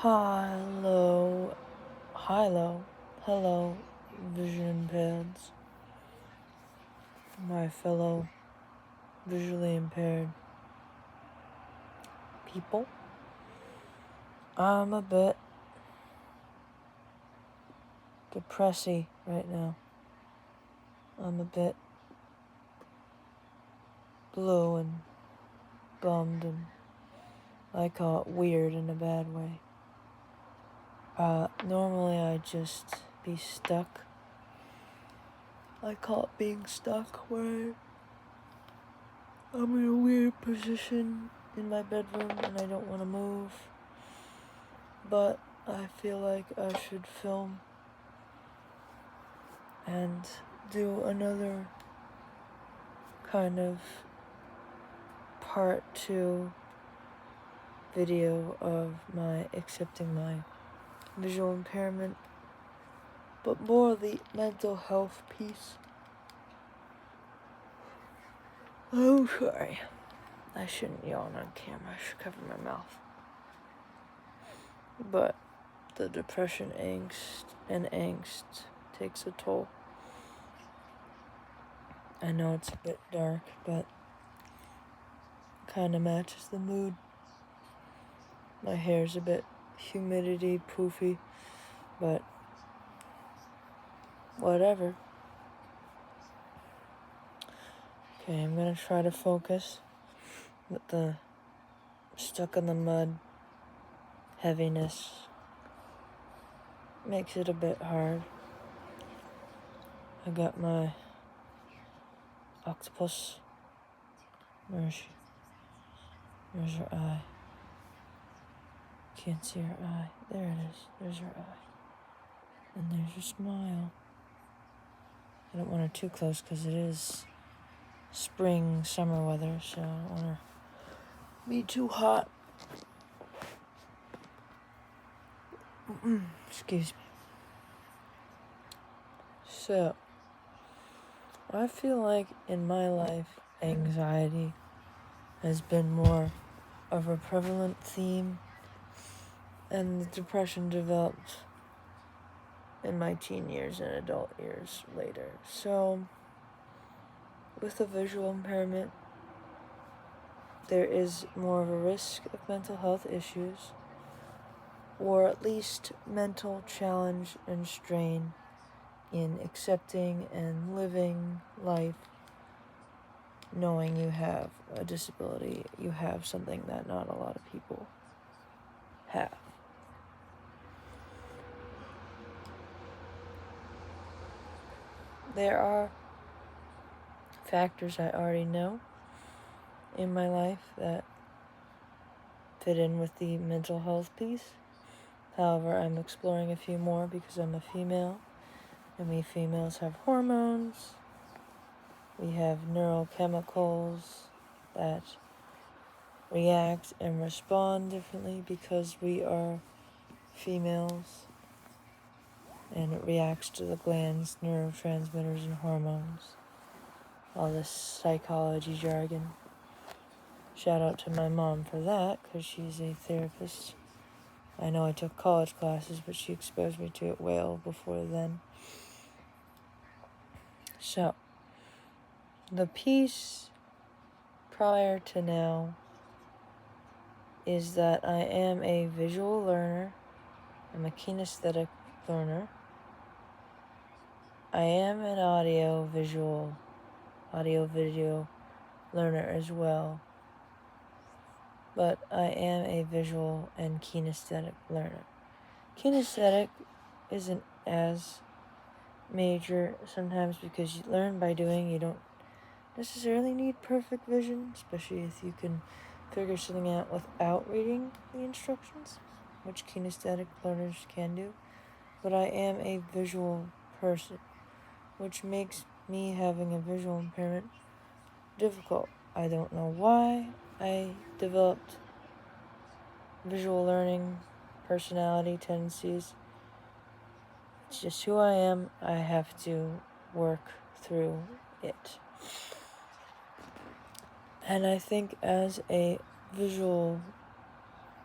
Hello, hello, vision impaired, my fellow visually impaired people. I'm a bit depressy right now. I'm a bit blue and bummed, and I call it weird in a bad way. Normally I'd just be stuck. I call it being stuck, where I'm in a weird position in my bedroom and I don't want to move. But I feel like I should film and do another kind of part 2 video of my accepting my visual impairment, but more the mental health piece. Oh, sorry. I shouldn't yawn on camera. I should cover my mouth. But the depression, angst takes a toll. I know it's a bit dark, but kind of matches the mood. My hair's a bit humidity poofy, but whatever. Okay, I'm gonna try to focus with the stuck in the mud heaviness. Makes it a bit hard. I got my octopus. Where's she? Where's her eye? Can't see her eye. There it is. There's her eye. And there's her smile. I don't want her too close because it is spring, summer weather, so I don't want her to be too hot. Excuse me. So, I feel like in my life, anxiety has been more of a prevalent theme, and the depression developed in my teen years and adult years later. So, with a visual impairment, there is more of a risk of mental health issues, or at least mental challenge and strain in accepting and living life, knowing you have a disability, you have something that not a lot of people have. There are factors I already know in my life that fit in with the mental health piece. However, I'm exploring a few more because I'm a female, and we females have hormones. We have neurochemicals that react and respond differently because we are females, and it reacts to the glands, neurotransmitters, and hormones. All this psychology jargon. Shout out to my mom for that, because she's a therapist. I know I took college classes, but she exposed me to it well before then. So, the piece prior to now is that I am a visual learner. I'm a kinesthetic learner. I am an audio-video learner as well. But I am a visual and kinesthetic learner. Kinesthetic isn't as major sometimes because you learn by doing. You don't necessarily need perfect vision, especially if you can figure something out without reading the instructions, which kinesthetic learners can do. But I am a visual person, which makes me having a visual impairment difficult. I don't know why I developed visual learning personality tendencies. It's just who I am. I have to work through it. And I think as a visual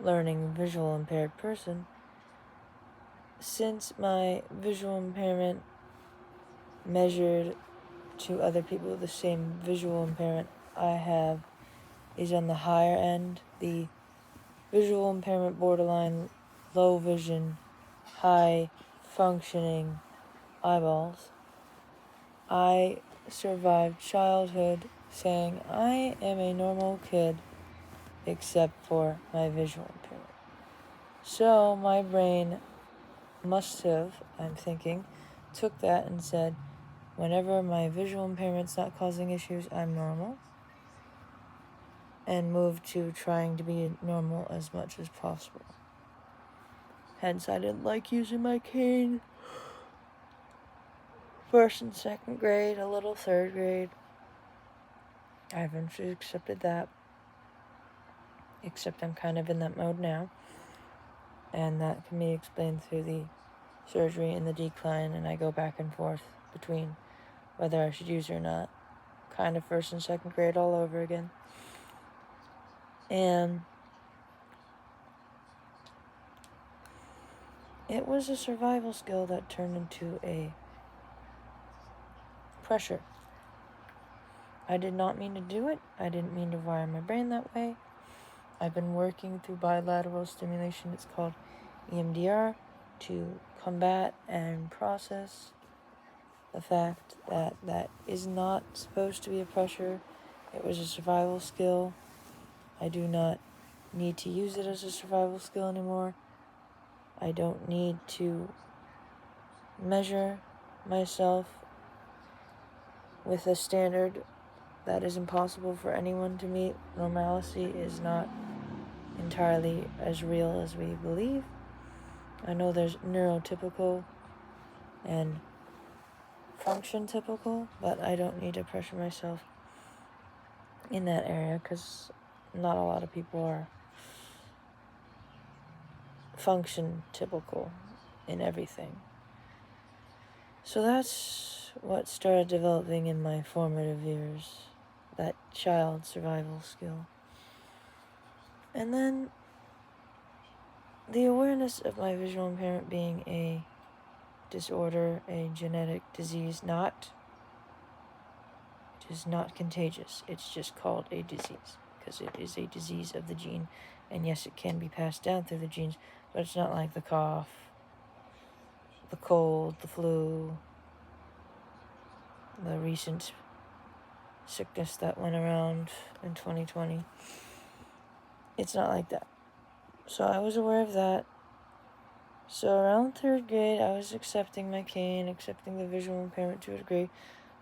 learning visual impaired person, since my visual impairment measured to other people the same visual impairment I have is on the higher end, the visual impairment borderline, low vision, high functioning eyeballs. I survived childhood saying I am a normal kid except for my visual impairment. So my brain must have, I'm thinking, took that and said, whenever my visual impairment's not causing issues, I'm normal, and moved to trying to be normal as much as possible. Hence, I didn't like using my cane first and second grade, a little third grade. I eventually accepted that, except I'm kind of in that mode now, and that can be explained through the surgery and the decline, and I go back and forth between whether I should use it or not. Kind of first and second grade all over again. And it was a survival skill that turned into a pressure. I did not mean to do it. I didn't mean to wire my brain that way. I've been working through bilateral stimulation, it's called EMDR, to combat and process the fact that that is not supposed to be a pressure. It was a survival skill. I do not need to use it as a survival skill anymore. I don't need to measure myself with a standard that is impossible for anyone to meet. Normalcy is not entirely as real as we believe. I know there's neurotypical and function typical, but I don't need to pressure myself in that area because not a lot of people are function typical in everything. So that's what started developing in my formative years, that child survival skill. And then the awareness of my visual impairment being a disorder, a genetic disease, it is not contagious. It's just called a disease because it is a disease of the gene. And yes, it can be passed down through the genes, but it's not like the cough, the cold, the flu, the recent sickness that went around in 2020. It's not like that. So I was aware of that. So around third grade, I was accepting my cane, accepting the visual impairment to a degree,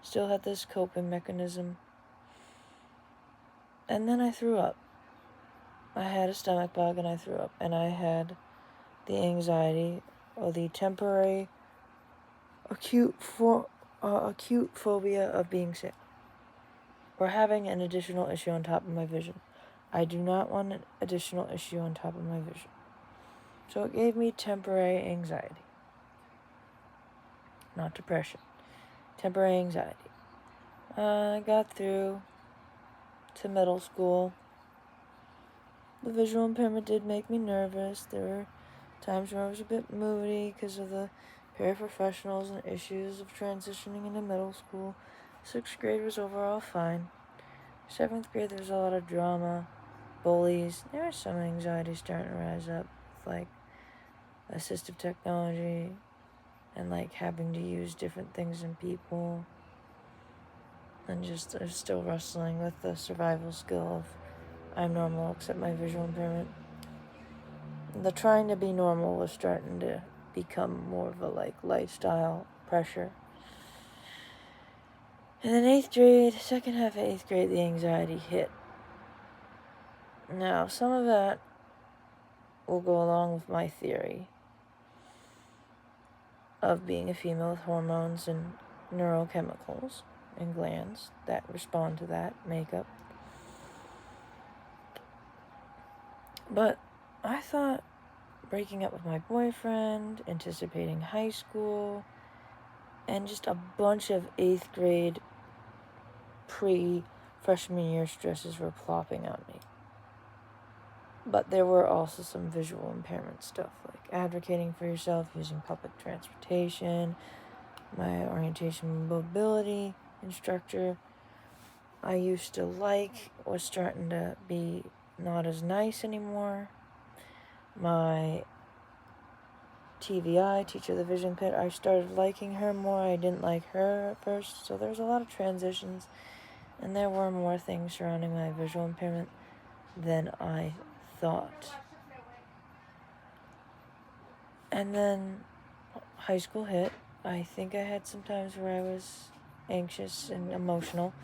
still had this coping mechanism. And then I threw up. I had a stomach bug and I threw up. And I had the anxiety or the temporary acute phobia of being sick or having an additional issue on top of my vision. I do not want an additional issue on top of my vision. So it gave me temporary anxiety. Not depression. Temporary anxiety. I got through to middle school. The visual impairment did make me nervous. There were times where I was a bit moody because of the paraprofessionals and issues of transitioning into middle school. 6th grade was overall fine. 7th grade there was a lot of drama, bullies. There was some anxiety starting to rise up, like assistive technology and like having to use different things and people. And just I was still wrestling with the survival skill of I'm normal except my visual impairment. The trying to be normal was starting to become more of a lifestyle pressure. And then 8th grade, second half of 8th grade, the anxiety hit. Now, some of that will go along with my theory of being a female with hormones and neurochemicals and glands that respond to that makeup. But I thought breaking up with my boyfriend, anticipating high school, and just a bunch of 8th grade pre-freshman year stresses were plopping on me. But there were also some visual impairment stuff, like advocating for yourself, using public transportation. My orientation and mobility instructor I used to like was starting to be not as nice anymore. My TVI, teacher of the vision pit, I started liking her more. I didn't like her at first, so there was a lot of transitions, and there were more things surrounding my visual impairment than I thought. And then high school hit. I think I had some times where I was anxious and emotional,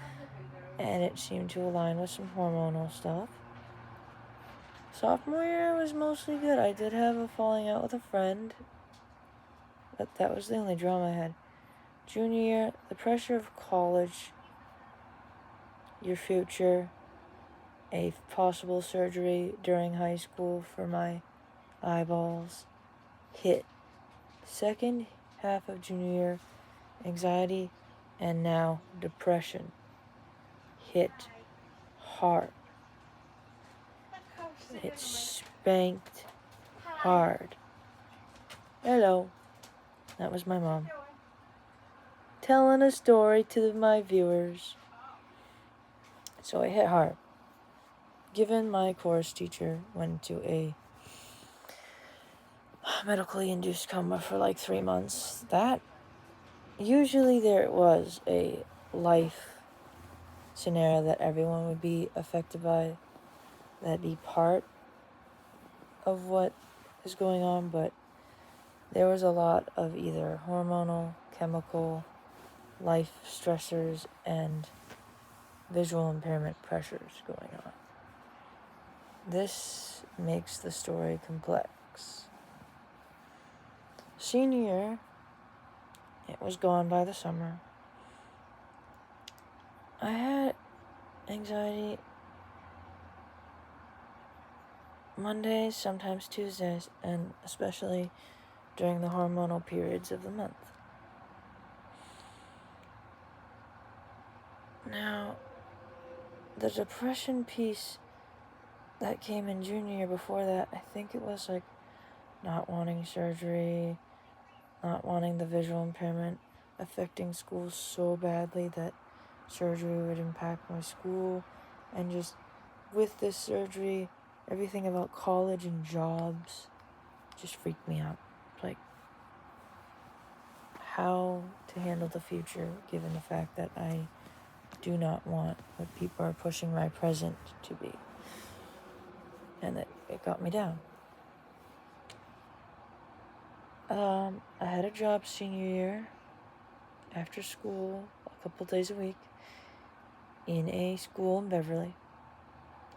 and it seemed to align with some hormonal stuff. Sophomore year was mostly good. I did have a falling out with a friend, but that was the only drama I had. Junior year, the pressure of college, your future, a possible surgery during high school for my eyeballs, hit. Second half of junior year, anxiety, and now depression hit hard. It spanked hard. Hello. That was my mom. Telling a story to my viewers. So it hit hard. Given my course teacher went to a medically induced coma for like 3 months, that usually there was a life scenario that everyone would be affected by, that'd be part of what is going on, but there was a lot of either hormonal, chemical, life stressors, and visual impairment pressures going on. This makes the story complex. Senior year, it was gone by the summer. I had anxiety Mondays, sometimes Tuesdays, and especially during the hormonal periods of the month. Now, the depression piece that came in junior year, before that, I think it was like not wanting surgery, not wanting the visual impairment, affecting school so badly that surgery would impact my school, and just with this surgery, everything about college and jobs just freaked me out. Like, how to handle the future given the fact that I do not want what people are pushing my present to be. And that it got me down. I had a job senior year after school, a couple days a week, in a school in Beverly.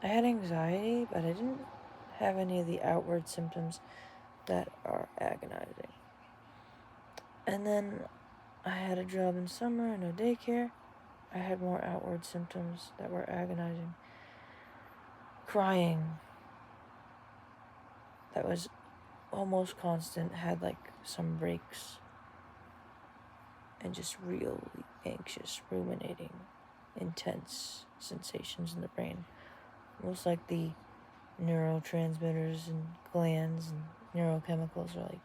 I had anxiety, but I didn't have any of the outward symptoms that are agonizing. And then I had a job in summer, no daycare. I had more outward symptoms that were agonizing. Crying, that was almost constant, had like some breaks. And just really anxious, ruminating, intense sensations in the brain. Almost like the neurotransmitters and glands and neurochemicals are like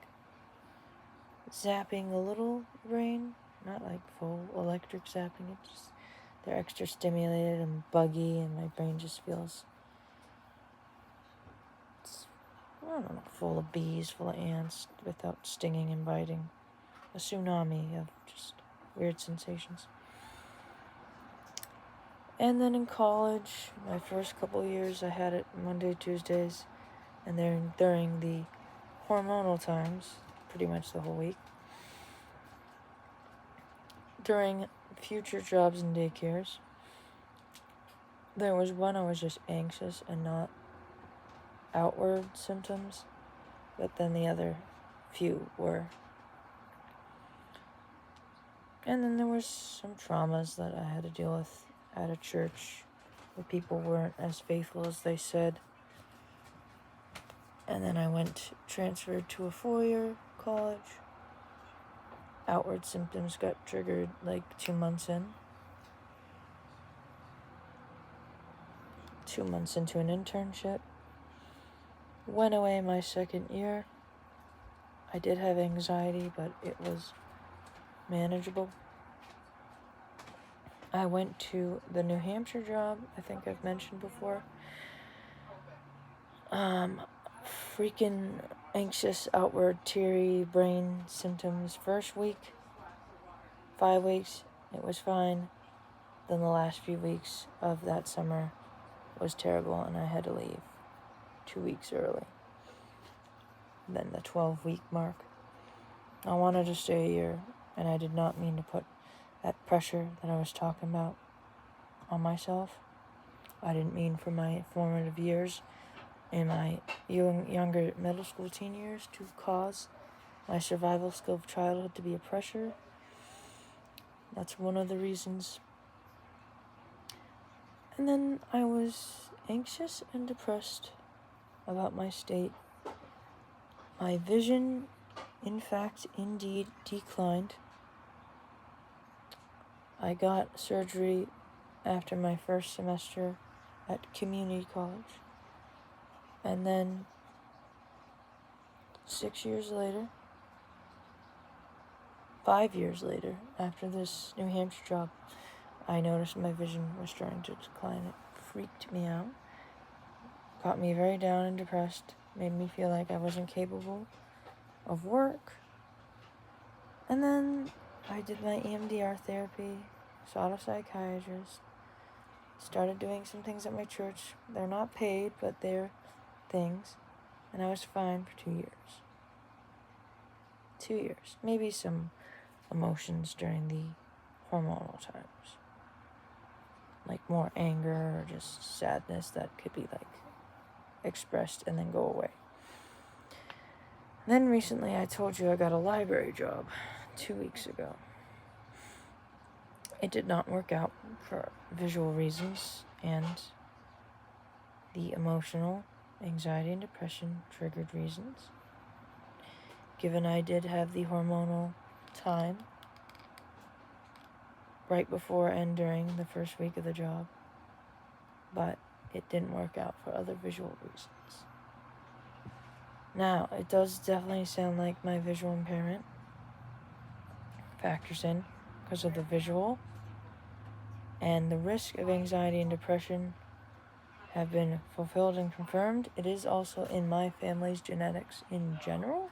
zapping a little brain, not like full electric zapping. It just, they're extra stimulated and buggy, and my brain just feels, I don't know, full of bees, full of ants, without stinging and biting. A tsunami of just weird sensations. And then in college, my first couple years, I had it Monday, Tuesdays, and then during the hormonal times, pretty much the whole week. During future jobs and daycares, there was one I was just anxious and not outward symptoms, but then the other few were. And then there was some traumas that I had to deal with at a church where people weren't as faithful as they said. And then I transferred to a 4-year college. Outward symptoms got triggered like 2 months in. 2 months into an internship. Went away my second year. I did have anxiety, but it was manageable. I went to the New Hampshire job, I think I've mentioned before. Freaking anxious, outward, teary brain symptoms. First week, 5 weeks, it was fine. Then the last few weeks of that summer was terrible, and I had to leave 2 weeks early. Then the 12-week mark. I wanted to stay a year, and I did not mean to put that pressure that I was talking about on myself. I didn't mean for my formative years in my younger middle school teen years to cause my survival skill of childhood to be a pressure. That's one of the reasons. And then I was anxious and depressed about my state. My vision, in fact, indeed declined. I got surgery after my first semester at community college. And then 5 years later, after this New Hampshire job, I noticed my vision was starting to decline. It freaked me out, got me very down and depressed, made me feel like I wasn't capable of work. And then I did my EMDR therapy, saw a psychiatrist, started doing some things at my church. They're not paid, but they're things. And I was fine for 2 years. 2 years. Maybe some emotions during the hormonal times. Like more anger or just sadness that could be like expressed and then go away. Then recently I told you I got a library job 2 weeks ago. It did not work out for visual reasons, and the emotional, anxiety, and depression triggered reasons. Given I did have the hormonal time right before and during the first week of the job, but it didn't work out for other visual reasons. Now, it does definitely sound like my visual impairment factors in because of the visual, and the risk of anxiety and depression have been fulfilled and confirmed. It is also in my family's genetics in general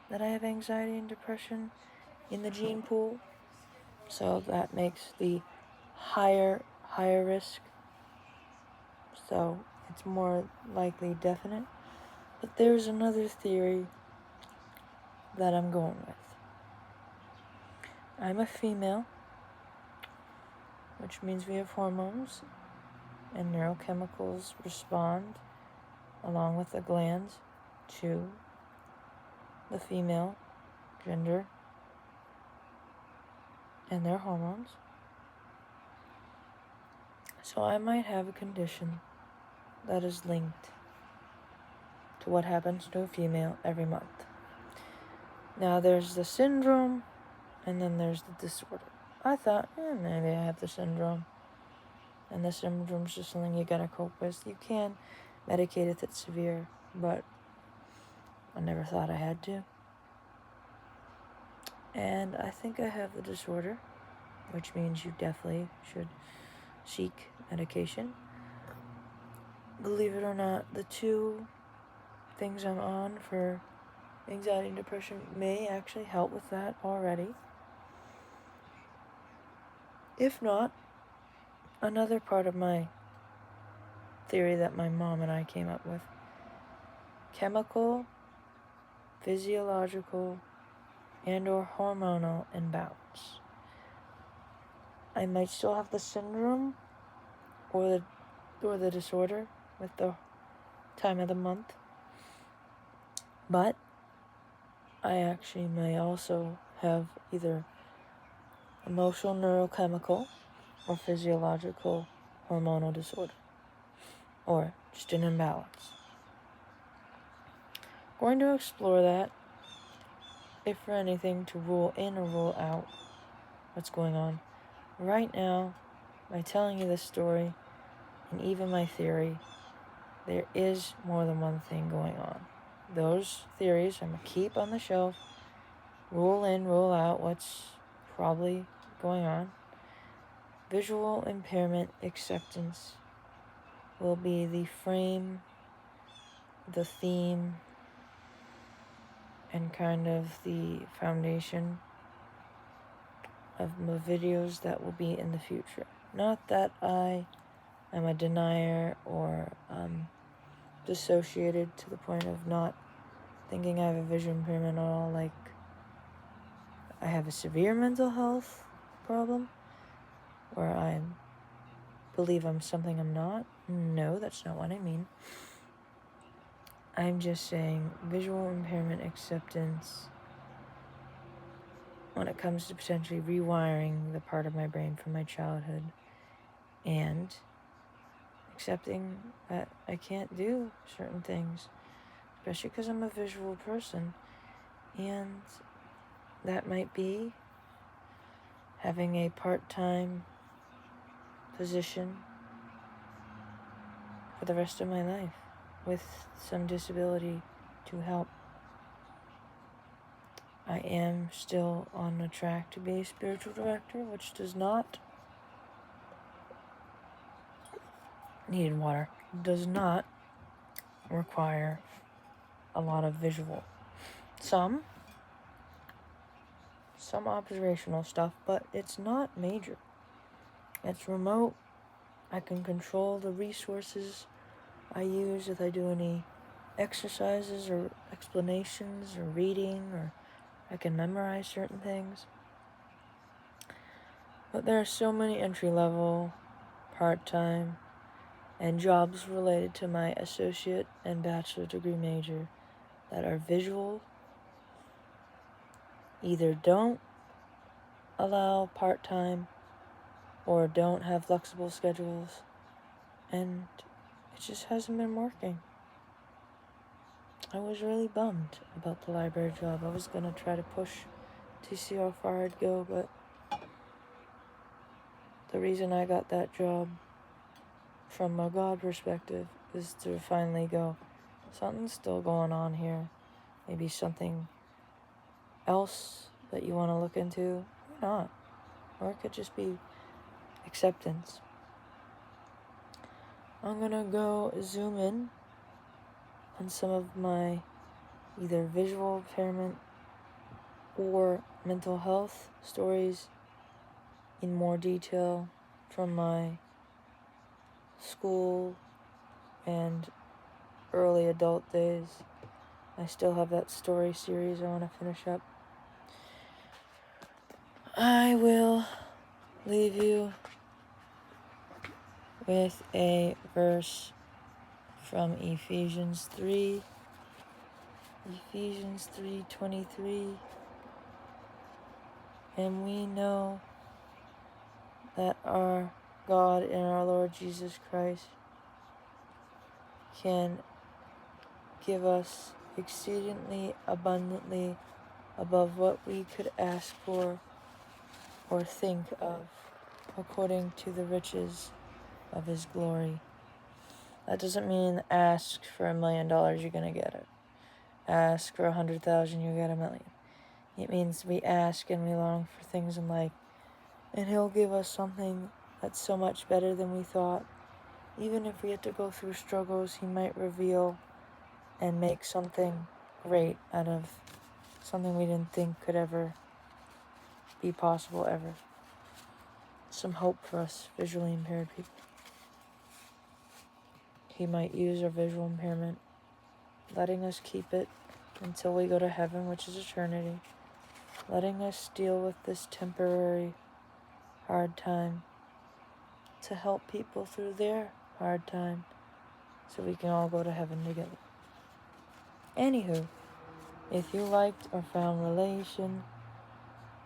that I have anxiety and depression in the gene pool, so that makes the higher risk, so it's more likely definite. But there's another theory that I'm going with. I'm a female, which means we have hormones, and neurochemicals respond along with the glands to the female gender and their hormones. So I might have a condition that is linked to what happens to a female every month. Now there's the syndrome, and then there's the disorder. I thought, maybe I have the syndrome, and the syndrome's just something you gotta cope with. You can medicate if it's severe, but I never thought I had to. And I think I have the disorder, which means you definitely should seek medication. Believe it or not, the 2 things I'm on for anxiety and depression may actually help with that already. If not, another part of my theory that my mom and I came up with: chemical, physiological, and or hormonal imbalance. I might still have the syndrome or the disorder with the time of the month, but I actually may also have either emotional neurochemical or physiological hormonal disorder, or just an imbalance. Going to explore that, if for anything, to rule in or rule out what's going on. Right now, by telling you this story, and even my theory, there is more than one thing going on. Those theories I'm going to keep on the shelf, rule in, rule out what's probably going on. Visual impairment acceptance will be the frame, the theme, and kind of the foundation of the videos that will be in the future. Not that I am a denier or dissociated to the point of not thinking I have a vision impairment at all. Like, I have a severe mental health problem where I believe I'm something I'm not. No, that's not what I mean. I'm just saying visual impairment acceptance when it comes to potentially rewiring the part of my brain from my childhood and accepting that I can't do certain things, especially because I'm a visual person, and that might be having a part-time position for the rest of my life with some disability to help. I am still on the track to be a spiritual director, which does not does not require a lot of visual. Some observational stuff, but it's not major. It's remote. I can control the resources I use if I do any exercises or explanations or reading, or I can memorize certain things. But there are so many entry-level, part-time, and jobs related to my associate and bachelor degree major that are visual, either don't allow part-time or don't have flexible schedules, and it just hasn't been working. I was really bummed about the library job. I was gonna try to push to see how far I'd go, but the reason I got that job from a God perspective is to finally go, something's still going on here. Maybe something else that you want to look into, or not. Or it could just be acceptance. I'm gonna go zoom in on some of my either visual impairment or mental health stories in more detail from my school and early adult days. I still have that story series I want to finish up. I will leave you with a verse from Ephesians 3:23, and we know that our God and our Lord Jesus Christ can give us exceedingly abundantly above what we could ask for or think of, according to the riches of His glory. That doesn't mean ask for $1 million, you're gonna get it. Ask for 100,000, you get 1,000,000. It means we ask and we long for things in life, and He'll give us something that's so much better than we thought. Even if we have to go through struggles, He might reveal and make something great out of something we didn't think could ever be possible ever. Some hope for us visually impaired people. He might use our visual impairment, letting us keep it until we go to heaven, which is eternity, letting us deal with this temporary hard time to help people through their hard time so we can all go to heaven together. Anywho, if you liked or found relation,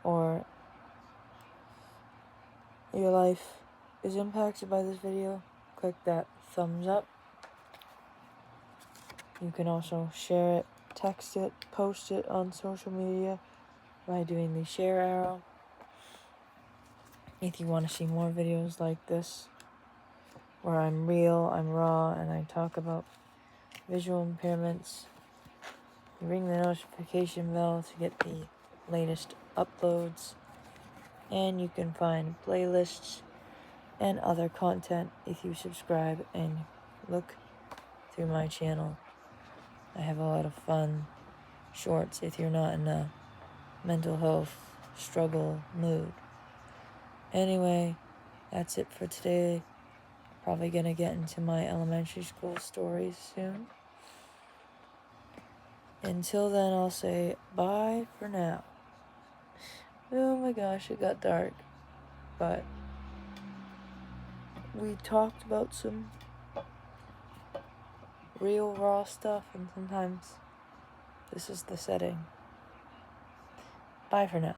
or your life is impacted by this video, click that thumbs up. You can also share it, text it, post it on social media by doing the share arrow. If you want to see more videos like this, where I'm real, I'm raw, and I talk about visual impairments. Ring the notification bell to get the latest uploads, and you can find playlists and other content if you subscribe and look through my channel. I have a lot of fun shorts if you're not in a mental health struggle mood. Anyway, that's it for today. Probably gonna get into my elementary school stories soon. Until then, I'll say bye for now. Oh my gosh, it got dark. But we talked about some real raw stuff, and sometimes this is the setting. Bye for now.